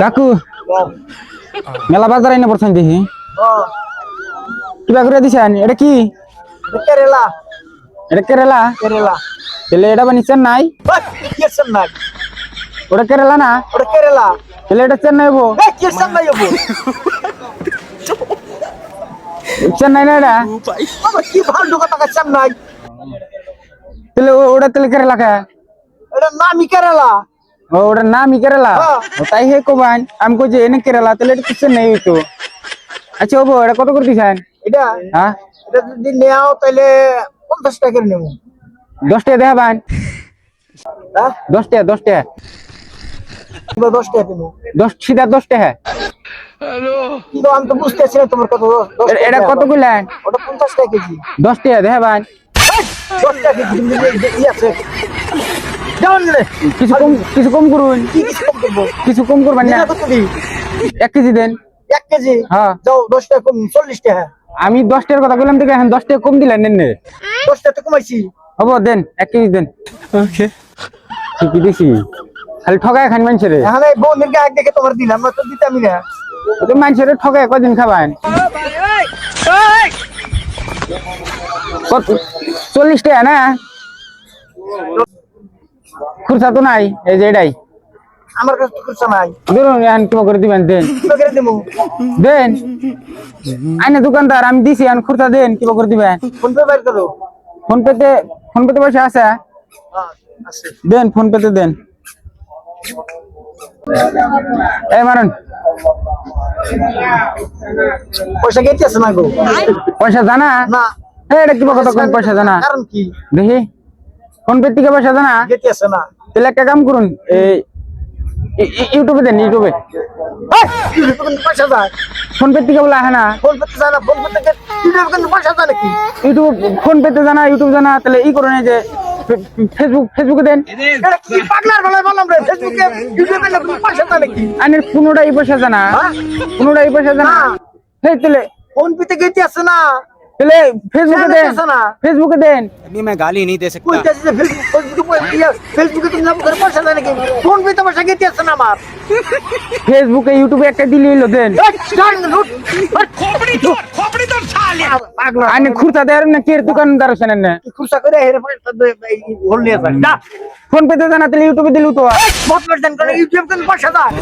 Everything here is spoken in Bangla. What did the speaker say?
কাকু মেলা বাজার আইনা পড়ছেন দেখি কিবা করে দিছেন এটা কি কেরালা এটা কেরালা কেরালা তাহলে এটা বানিয়েছেন নাই কি চেন্নাই ওটা কেরালা না ওটা কেরালা তাহলে এটা চেন্নাই হবো কি চেন্নাই হবো চেন্নাই না এটা বাবা কি ভালো কথা চেন্নাই তাহলে ওটা তাহলে কেরালা কে এটা নামই কেরালা ওটার নামই কেরালা তাই হে কোবান আমি কই যে এনে কেরালা তাহলে এটা তো চেন্নাই হইতো আচ্ছা হবো এটা কত করে দিছেন এটা হ্যাঁ এটা যদি নেও তাহলে 50 টাকা করে নেব 10 টাকা দেখাবেন হ্যাঁ 10 টাকা 10 টাকা 10 টাকা দেবো 10 সিধা 10 টাকা কিন্তু আমি তো বুঝতেছি না তোমার কত 10 এটা কত কইলেন ওটা 50 টাকা কেজি 10 টাকা দেখাবেন 10 টাকা কেজি কি আছে ডাউন রে কিছু কম করুন কি কিছু কম করবো কিছু কম করবেন না কত দিই 1 কেজি দেন 1 কেজি হ্যাঁ যাও 10 টাকা কম 40 টাকা আমি 10 টাকার কথা বললাম দেখে এখন 10 টাকা কম দিলেন নেন 10 টাকা তো কমাইছি হবো দেন 1 কেজি দেন ওকে ঠিকই দিছি খালি ঠকায় খান মানুষের এখানে বোনের গায়ে দেখে তোমার দিলাম না তো দিতামই না তো মানুষের ঠকায় কদিন খাবেন কত 40 টাকা না খুরসা তো নাই এই যে এটাই আমার কাছে তো খুচরা নাই ধরুন এখন কি করে দিবেন দেন কি করে দেবো দেন আইনে দোকানদার আমি দিছি এখন খুরসা দেন কি করে দিবেন ফোন পে বাইর করো ফোন পেতে পয়সা আছে আছে দেন ফোন পেতে দেন এই মারুন পয়সা কেটে আছে না গো পয়সা জানা না এটা কি কথা কোন পয়সা জানা কারণ কি দেখি ফোন পে থেকে পয়সা জানা কেটে আছে না তাহলে একটা কাম করুন এই ইউটিউবে দেন ইউটিউবে পয়সা যায় ফোন পে থেকে বলা হ্যাঁ না ফোন করতে যায় না ফোন করতে কিন্তু পয়সা যায় নাকি ইউটিউব ফোন পেতে জানা ইউটিউব জানা তাহলে ই করুন এই যে ফেসবুকে দেন এটা কি পাগলার বেলায় বললাম রে ফেসবুকে ইউটিউবে না পয়সা যায় নাকি আইনের কোনোটাই পয়সা জানা কোনোটাই পয়সা জানা সেই তাহলে ফোন পেতে কেটে আছে না তাহলে ফেসবুকে দেন আছে না ফেসবুকে দেন अभी मैं गाली नहीं दे सकता কইতাছি যে ফেসবুকে তুমি নাম করে পয়সা যায় নাকি ফোন পেতে পয়সা কেটে আছে না আমার ফেসবুকে ইউটিউবে একটা দিলে হইলো দেন পাগলা আইনে খুরতা দেন না কে দোকানদার আছেন না খুশা করে হেরে পয়সা হোল নিয়ে যায় না ফোন পেতে জানা তাহলে ইউটিউবে দিলু তো বহুত পয়সা করে ইউটিউব করে পয়সা যায়